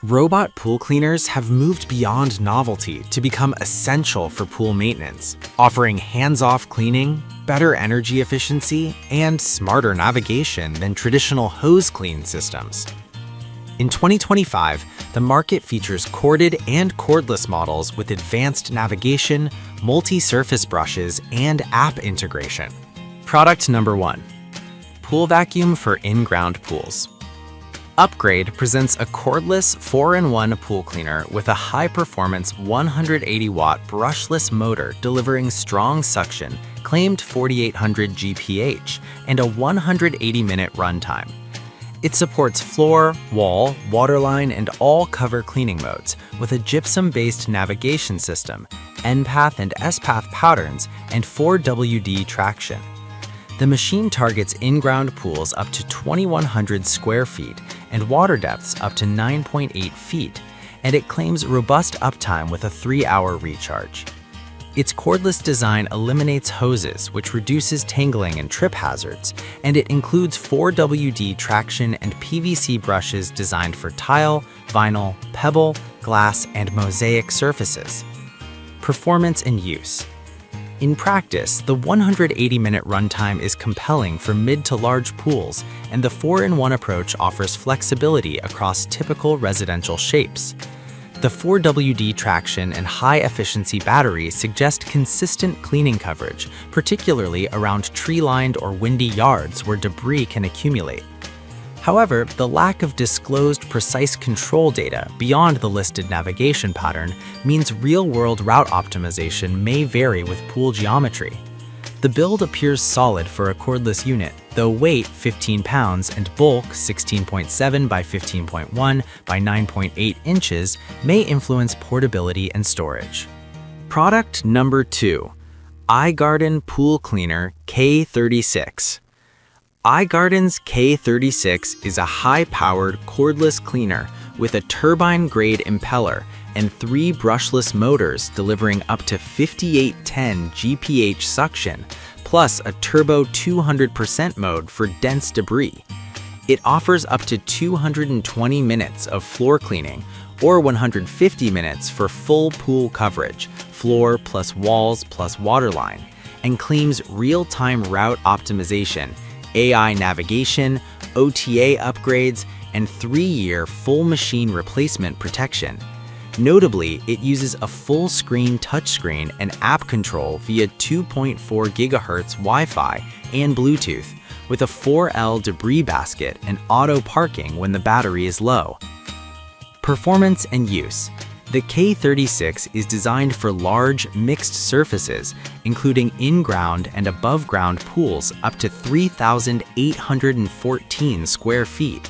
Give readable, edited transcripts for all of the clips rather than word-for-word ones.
Robot pool cleaners have moved beyond novelty to become essential for pool maintenance, offering hands-off cleaning, better energy efficiency, and smarter navigation than traditional hose clean systems. In 2025, the market features corded and cordless models with advanced navigation, multi-surface brushes, and app integration. Product number 1. Pool vacuum for in-ground pools. Upgrade presents a cordless 4-in-1 pool cleaner with a high-performance 180-watt brushless motor delivering strong suction, claimed 4,800 GPH, and a 180-minute runtime. It supports floor, wall, waterline, and all cover cleaning modes with a gypsum-based navigation system, N-path and S-path patterns, and 4WD traction. The machine targets in-ground pools up to 2,100 square feet and water depths up to 9.8 feet, and it claims robust uptime with a 3-hour recharge. Its cordless design eliminates hoses, which reduces tangling and trip hazards, and it includes 4WD traction and PVC brushes designed for tile, vinyl, pebble, glass, and mosaic surfaces. Performance and use. In practice, the 180-minute runtime is compelling for mid to large pools, and the 4-in-1 approach offers flexibility across typical residential shapes. The 4WD traction and high-efficiency battery suggest consistent cleaning coverage, particularly around tree-lined or windy yards where debris can accumulate. However, the lack of disclosed precise control data beyond the listed navigation pattern means real-world route optimization may vary with pool geometry. The build appears solid for a cordless unit, though weight 15 pounds and bulk 16.7 by 15.1 by 9.8 inches may influence portability and storage. Product number 2. iGarden Pool Cleaner K36. iGarden's K36 is a high-powered cordless cleaner with a turbine-grade impeller and 3 brushless motors delivering up to 5810 GPH suction, plus a turbo 200% mode for dense debris. It offers up to 220 minutes of floor cleaning or 150 minutes for full pool coverage, floor plus walls plus waterline, and claims real-time route optimization, AI navigation, OTA upgrades, and 3-year full machine replacement protection. Notably, it uses a full-screen touchscreen and app control via 2.4 GHz Wi-Fi and Bluetooth, with a 4L debris basket and auto parking when the battery is low. Performance and use. The K36 is designed for large, mixed surfaces, including in-ground and above-ground pools up to 3,814 square feet.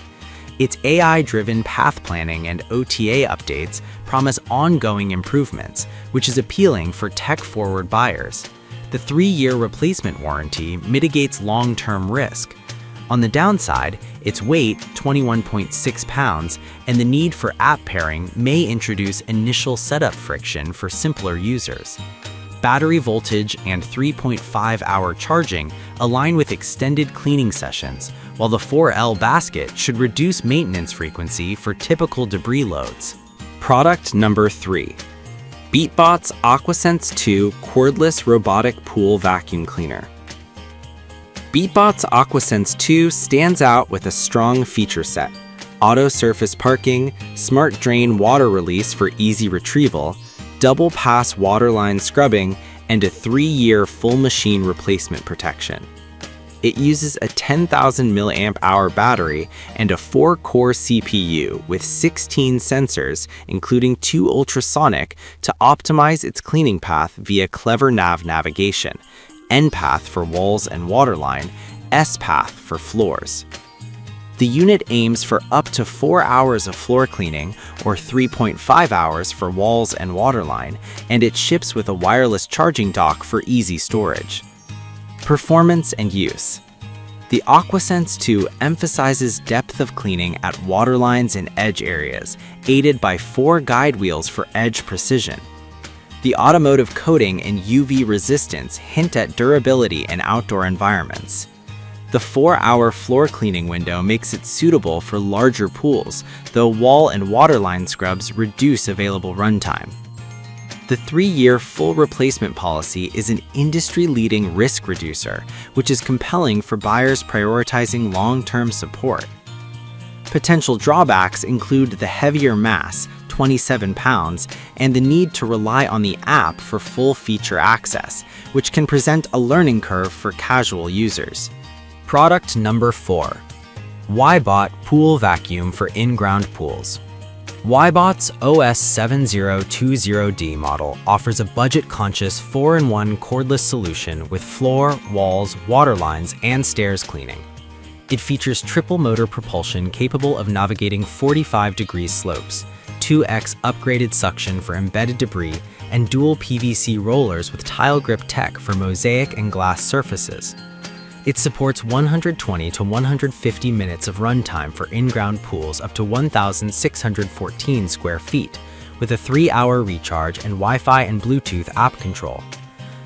Its AI-driven path planning and OTA updates promise ongoing improvements, which is appealing for tech-forward buyers. The 3-year replacement warranty mitigates long-term risk. On the downside, its weight, 21.6 pounds, and the need for app pairing may introduce initial setup friction for simpler users. Battery voltage and 3.5-hour charging align with extended cleaning sessions, while the 4L basket should reduce maintenance frequency for typical debris loads. Product number 3. BeatBot's AquaSense 2 Cordless Robotic Pool Vacuum Cleaner. BeatBot's AquaSense 2 stands out with a strong feature set: auto surface parking, smart drain water release for easy retrieval, double pass waterline scrubbing, and a 3-year full machine replacement protection. It uses a 10,000 mAh battery and a 4-core CPU with 16 sensors, including 2 ultrasonic, to optimize its cleaning path via clever navigation, N-path for walls and waterline, S-path for floors. The unit aims for up to 4 hours of floor cleaning or 3.5 hours for walls and waterline, and it ships with a wireless charging dock for easy storage. Performance and use. The AquaSense 2 emphasizes depth of cleaning at waterlines and edge areas, aided by 4 guide wheels for edge precision. The automotive coating and UV resistance hint at durability in outdoor environments. The 4-hour floor cleaning window makes it suitable for larger pools, though wall and waterline scrubs reduce available runtime. The 3-year full replacement policy is an industry-leading risk reducer, which is compelling for buyers prioritizing long-term support. Potential drawbacks include the heavier mass, 27 pounds, and the need to rely on the app for full feature access, which can present a learning curve for casual users. Product number 4. Ybot Pool Vacuum for In-Ground Pools. Ybot's OS7020D model offers a budget-conscious 4-in-1 cordless solution with floor, walls, water lines, and stairs cleaning. It features triple motor propulsion capable of navigating 45-degree slopes, 2x upgraded suction for embedded debris, and dual PVC rollers with tile grip tech for mosaic and glass surfaces. It supports 120 to 150 minutes of runtime for in-ground pools up to 1,614 square feet, with a 3-hour recharge and Wi-Fi and Bluetooth app control.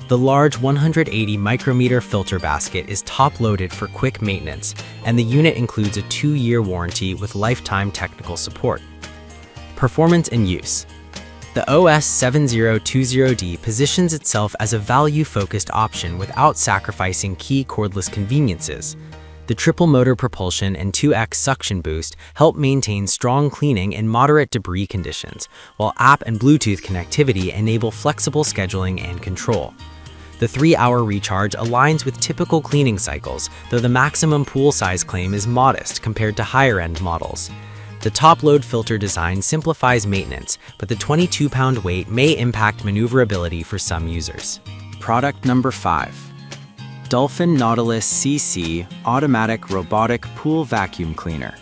The large 180 micrometer filter basket is top-loaded for quick maintenance, and the unit includes a 2-year warranty with lifetime technical support. Performance and use. The OS7020D positions itself as a value-focused option without sacrificing key cordless conveniences. The triple motor propulsion and 2x suction boost help maintain strong cleaning in moderate debris conditions, while app and Bluetooth connectivity enable flexible scheduling and control. The 3-hour recharge aligns with typical cleaning cycles, though the maximum pool size claim is modest compared to higher-end models. The top-load filter design simplifies maintenance, but the 22-pound weight may impact maneuverability for some users. Product number 5. Dolphin Nautilus CC Automatic Robotic Pool Vacuum Cleaner.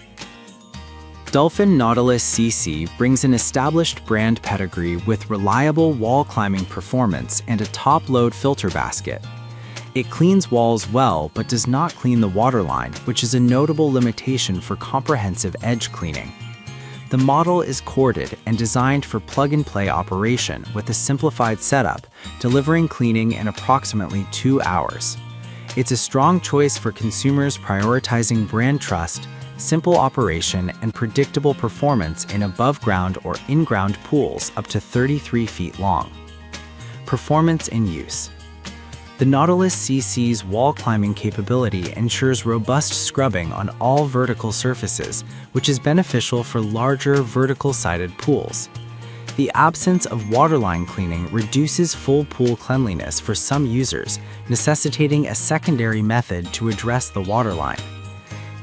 Dolphin Nautilus CC brings an established brand pedigree with reliable wall-climbing performance and a top-load filter basket. It cleans walls well but does not clean the waterline, which is a notable limitation for comprehensive edge cleaning. The model is corded and designed for plug-and-play operation with a simplified setup, delivering cleaning in approximately 2 hours. It's a strong choice for consumers prioritizing brand trust, simple operation, and predictable performance in above-ground or in-ground pools up to 33 feet long. Performance and use. The Nautilus CC's wall climbing capability ensures robust scrubbing on all vertical surfaces, which is beneficial for larger vertical-sided pools. The absence of waterline cleaning reduces full pool cleanliness for some users, necessitating a secondary method to address the waterline.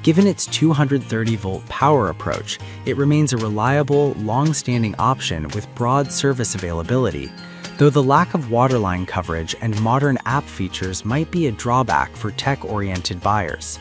Given its 230-volt power approach, it remains a reliable, long-standing option with broad service availability, though the lack of waterline coverage and modern app features might be a drawback for tech-oriented buyers.